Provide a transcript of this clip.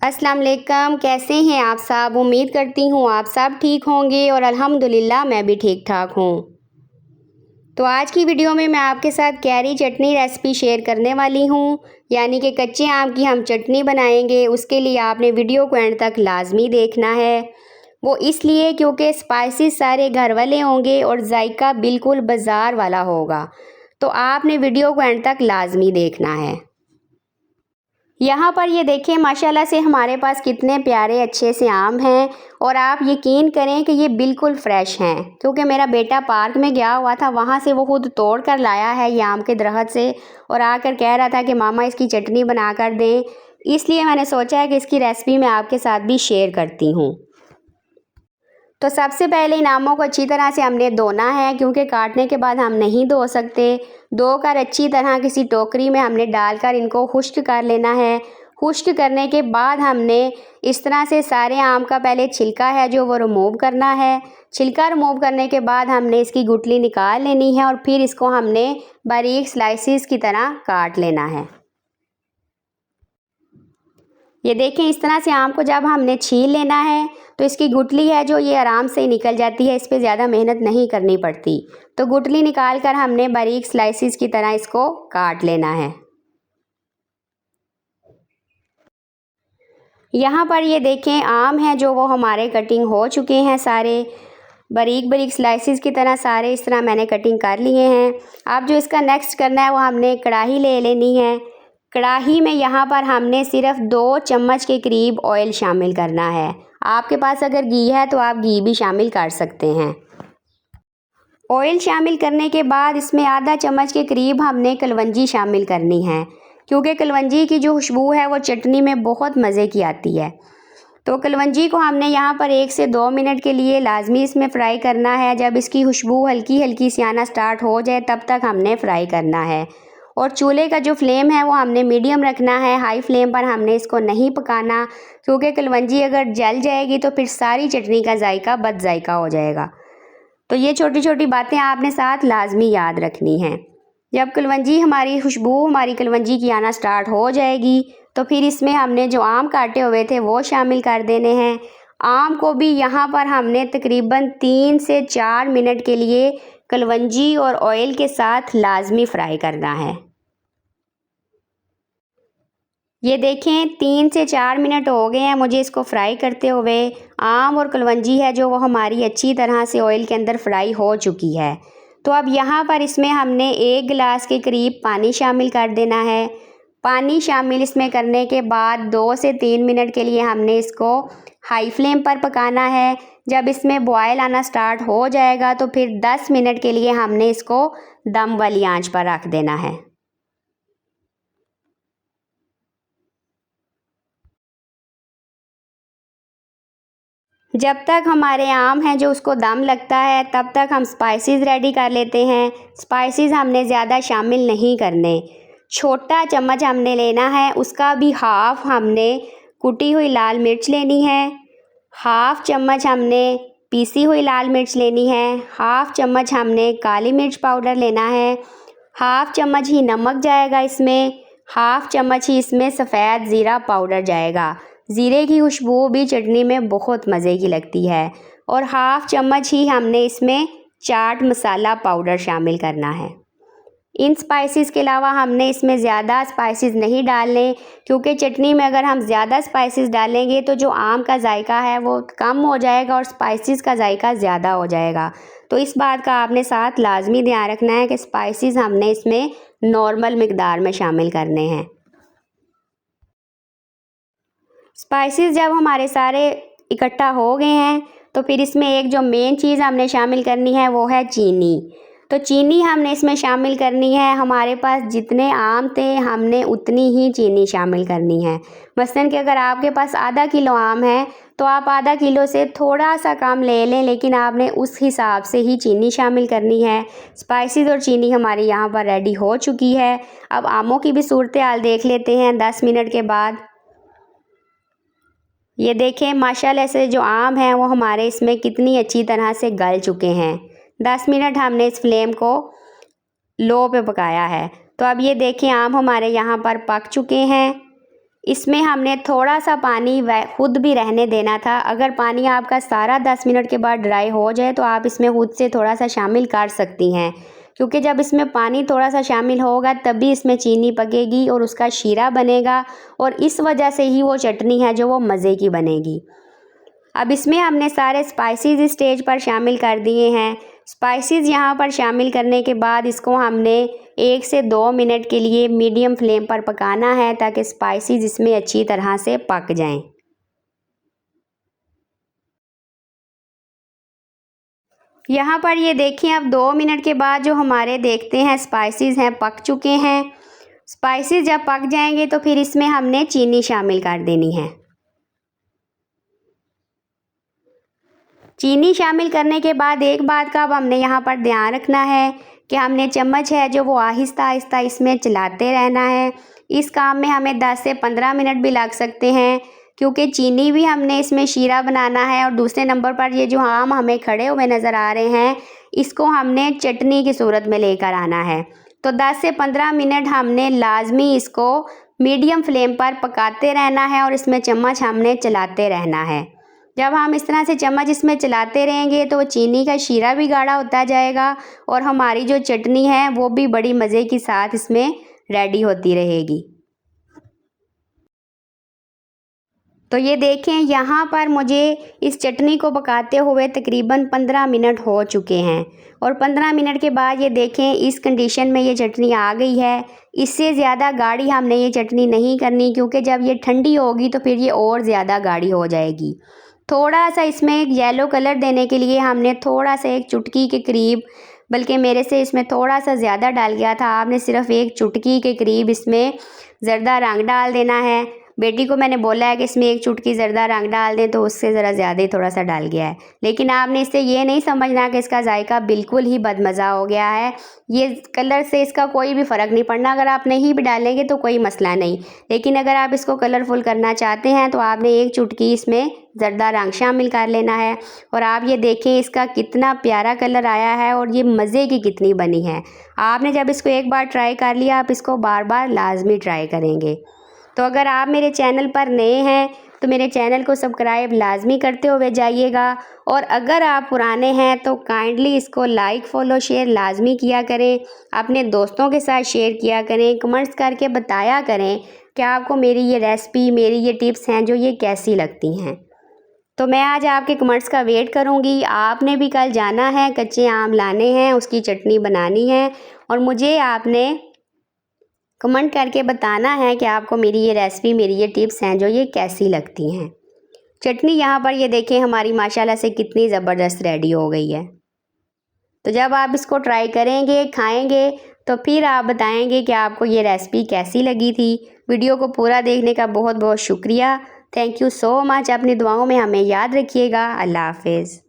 अस्सलाम वालेकुम, कैसे हैं आप सब। उम्मीद करती हूँ आप सब ठीक होंगे और अल्हम्दुलिल्लाह मैं भी ठीक ठाक हूँ। तो आज की वीडियो में मैं आपके साथ कैरी चटनी रेसिपी शेयर करने वाली हूँ, यानी कि कच्चे आम की हम चटनी बनाएंगे। उसके लिए आपने वीडियो को एंड तक लाजमी देखना है। वो इसलिए क्योंकि स्पाइसेस सारे घर वाले होंगे और जायका बिल्कुल बाज़ार वाला होगा, तो आपने वीडियो को एंड तक लाजमी देखना है। यहाँ पर ये देखें माशाल्लाह से हमारे पास कितने प्यारे अच्छे से आम हैं और आप यकीन करें कि ये बिल्कुल फ़्रेश हैं, क्योंकि मेरा बेटा पार्क में गया हुआ था, वहाँ से वो खुद तोड़ कर लाया है ये आम के दरख्त से और आकर कह रहा था कि मामा इसकी चटनी बना कर दें। इसलिए मैंने सोचा है कि इसकी रेसिपी मैं आपके साथ भी शेयर करती हूँ। तो सबसे पहले इन आमों को अच्छी तरह से हमने धोना है, क्योंकि काटने के बाद हम नहीं धो सकते। धोकर अच्छी तरह किसी टोकरी में हमने डालकर इनको खुश्क कर लेना है। खुश्क करने के बाद हमने इस तरह से सारे आम का पहले छिलका है जो वो रिमूव करना है। छिलका रिमूव करने के बाद हमने इसकी गुठली निकाल लेनी है और फिर इसको हमने बारीक स्लाइसिस की तरह काट लेना है। ये देखें इस तरह से आम को जब हमने छील लेना है तो इसकी गुठली है जो ये आराम से निकल जाती है, इस पर ज़्यादा मेहनत नहीं करनी पड़ती। तो गुठली निकाल कर हमने बारीक स्लाइसिस की तरह इसको काट लेना है। यहाँ पर ये देखें आम हैं जो वो हमारे कटिंग हो चुके हैं, सारे बारीक बारीक स्लाइसिस की तरह सारे इस तरह मैंने कटिंग कर लिए हैं। अब जो इसका नेक्स्ट करना है वो हमने कढ़ाई ले लेनी है। कढ़ाई में यहाँ पर हमने सिर्फ 2 चम्मच के करीब ऑयल शामिल करना है। आपके पास अगर घी है तो आप घी भी शामिल कर सकते हैं। ऑयल शामिल करने के बाद इसमें आधा चम्मच के करीब हमने कलवंजी शामिल करनी है, क्योंकि कलवंजी की जो खुशबू है वो चटनी में बहुत मज़े की आती है। तो कलवंजी को हमने यहाँ पर 1 से 2 मिनट के लिए लाजमी इसमें फ्राई करना है। जब इसकी खुशबू हल्की हल्की सी आना स्टार्ट हो जाए तब तक हमने फ्राई करना है। और चूल्हे का जो फ्लेम है वो हमने मीडियम रखना है, हाई फ्लेम पर हमने इसको नहीं पकाना, क्योंकि कलवंजी अगर जल जाएगी तो फिर सारी चटनी का जायका बद जायका हो जाएगा। तो ये छोटी छोटी बातें आपने साथ लाजमी याद रखनी हैं। जब कलवंजी हमारी खुशबू हमारी कलवंजी की आना स्टार्ट हो जाएगी तो फिर इसमें हमने जो आम काटे हुए थे वो शामिल कर देने हैं। आम को भी यहाँ पर हमने तकरीबन 3 से 4 मिनट के लिए कलवंजी और ऑयल के साथ लाजमी फ्राई करना है। ये देखें 3 से 4 मिनट हो गए हैं मुझे इसको फ्राई करते हुए। आम और कलवंजी है जो वो हमारी अच्छी तरह से ऑयल के अंदर फ्राई हो चुकी है। तो अब यहाँ पर इसमें हमने 1 गिलास के करीब पानी शामिल कर देना है। पानी शामिल इसमें करने के बाद 2 से 3 मिनट के लिए हमने इसको हाई फ्लेम पर पकाना है। जब इसमें बॉयल आना स्टार्ट हो जाएगा तो फिर 10 मिनट के लिए हमने इसको दम वाली आंच पर रख देना है। जब तक हमारे आम हैं जो उसको दम लगता है तब तक हम स्पाइसेस रेडी कर लेते हैं। स्पाइसेस हमने ज़्यादा शामिल नहीं करने। छोटा चम्मच हमने लेना है, उसका भी हाफ हमने कुटी हुई लाल मिर्च लेनी है। हाफ चम्मच हमने पीसी हुई लाल मिर्च लेनी है। हाफ चम्मच हमने काली मिर्च पाउडर लेना है। हाफ चम्मच ही नमक जाएगा इसमें। हाफ चम्मच ही इसमें सफ़ेद ज़ीरा पाउडर जाएगा। ज़ीरे की खुशबू भी चटनी में बहुत मज़े की लगती है। और हाफ चम्मच ही हमने इसमें चाट मसाला पाउडर शामिल करना है। इन स्पाइसेस के अलावा हमने इसमें ज़्यादा स्पाइसेस नहीं डालने, क्योंकि चटनी में अगर हम ज़्यादा स्पाइसेस डालेंगे तो जो आम का जायका है वो कम हो जाएगा और स्पाइसेस का जायका ज़्यादा हो जाएगा। तो इस बात का आपने साथ लाजमी ध्यान रखना है कि स्पाइसेस हमने इसमें नॉर्मल मिकदार में शामिल करने हैं। स्पाइसेस जब हमारे सारे इकट्ठा हो गए हैं तो फिर इसमें एक जो मेन चीज़ हमने शामिल करनी है वो है चीनी। तो चीनी हमने इसमें शामिल करनी है। हमारे पास जितने आम थे हमने उतनी ही चीनी शामिल करनी है। मसलन कि अगर आपके पास आधा किलो आम है तो आप आधा किलो से थोड़ा सा कम ले लें, लेकिन आपने उस हिसाब से ही चीनी शामिल करनी है। स्पाइसेस और चीनी हमारी यहाँ पर रेडी हो चुकी है। अब आमों की भी सूरत हाल देख लेते हैं 10 मिनट के बाद। ये देखें माशाल्लाह से जो आम हैं वो हमारे इसमें कितनी अच्छी तरह से गल चुके हैं। 10 मिनट हमने इस फ्लेम को लो पे पकाया है। तो अब ये देखें आम हमारे यहाँ पर पक चुके हैं। इसमें हमने थोड़ा सा पानी खुद भी रहने देना था। अगर पानी आपका सारा 10 मिनट के बाद ड्राई हो जाए तो आप इसमें खुद से थोड़ा सा शामिल कर सकती हैं, क्योंकि जब इसमें पानी थोड़ा सा शामिल होगा तभी इसमें चीनी पकेगी और उसका शीरा बनेगा, और इस वजह से ही वो चटनी है जो वो मज़े की बनेगी। अब इसमें हमने सारे स्पाइसेस इस स्टेज पर शामिल कर दिए हैं। स्पाइसेस यहाँ पर शामिल करने के बाद इसको हमने 1 से 2 मिनट के लिए मीडियम फ्लेम पर पकाना है, ताकि स्पाइसेस इसमें अच्छी तरह से पक जाएं। यहाँ पर ये देखें, अब 2 मिनट के बाद जो हमारे देखते हैं स्पाइसेस हैं पक चुके हैं। स्पाइसेस जब पक जाएंगे तो फिर इसमें हमने चीनी शामिल कर देनी है। चीनी शामिल करने के बाद एक बात का अब हमने यहाँ पर ध्यान रखना है कि हमने चम्मच है जो वो आहिस्ता आहिस्ता इसमें चलाते रहना है। इस काम में हमें 10 से 15 मिनट भी लग सकते हैं, क्योंकि चीनी भी हमने इसमें शीरा बनाना है। और दूसरे नंबर पर ये जो आम हमें खड़े हुए नज़र आ रहे हैं, इसको हमने चटनी की सूरत में लेकर आना है। तो 10 से 15 मिनट हमने लाजमी इसको मीडियम फ्लेम पर पकाते रहना है और इसमें चम्मच हमने चलाते रहना है। जब हम इस तरह से चम्मच इसमें चलाते रहेंगे तो चीनी का शीरा भी गाढ़ा होता जाएगा और हमारी जो चटनी है वो भी बड़ी मज़े के साथ इसमें रेडी होती रहेगी। तो ये देखें, यहाँ पर मुझे इस चटनी को पकाते हुए तकरीबन 15 मिनट हो चुके हैं, और 15 मिनट के बाद ये देखें इस कंडीशन में ये चटनी आ गई है। इससे ज़्यादा गाढ़ी हमने ये चटनी नहीं करनी, क्योंकि जब ये ठंडी होगी तो फिर ये और ज़्यादा गाढ़ी हो जाएगी। थोड़ा सा इसमें एक येलो कलर देने के लिए हमने थोड़ा सा एक चुटकी के करीब, बल्कि मेरे से इसमें थोड़ा सा ज़्यादा डाल गया था, आपने सिर्फ एक चुटकी के करीब इसमें ज़र्दा रंग डाल देना है। बेटी को मैंने बोला है कि इसमें एक चुटकी ज़र्दा रंग डाल दें, तो उससे ज़रा ज़्यादा ही थोड़ा सा डाल गया है। लेकिन आपने इससे ये नहीं समझना कि इसका जायका बिल्कुल ही बदमज़ा हो गया है। ये कलर से इसका कोई भी फ़र्क नहीं पड़ना। अगर आप नहीं भी डालेंगे तो कोई मसला नहीं, लेकिन अगर आप इसको कलरफुल करना चाहते हैं तो आपने एक चुटकी इसमें ज़र्दा रंग शामिल कर लेना है। और आप ये देखें इसका कितना प्यारा कलर आया है और ये मज़े की कितनी बनी है। आपने जब इसको एक बार ट्राई कर लिया, आप इसको बार बार लाजमी ट्राई करेंगे। तो अगर आप मेरे चैनल पर नए हैं तो मेरे चैनल को सब्सक्राइब लाजमी करते हुए जाइएगा, और अगर आप पुराने हैं तो काइंडली इसको लाइक फॉलो शेयर लाजमी किया करें। अपने दोस्तों के साथ शेयर किया करें, कमेंट्स करके बताया करें कि आपको मेरी ये रेसिपी, मेरी ये टिप्स हैं जो ये कैसी लगती हैं। तो मैं आज आपके कमेंट्स का वेट करूंगी। आपने भी कल जाना है, कच्चे आम लाने हैं, उसकी चटनी बनानी है, और मुझे आपने कमेंट करके बताना है कि आपको मेरी ये रेसिपी, मेरी ये टिप्स हैं जो ये कैसी लगती हैं। चटनी यहाँ पर ये देखें हमारी माशाल्लाह से कितनी ज़बरदस्त रेडी हो गई है। तो जब आप इसको ट्राई करेंगे, खाएंगे, तो फिर आप बताएंगे कि आपको ये रेसिपी कैसी लगी थी। वीडियो को पूरा देखने का बहुत बहुत शुक्रिया। Thank you so much. अपनी दुआओं में हमें याद रखिएगा। अल्लाह हाफिज़।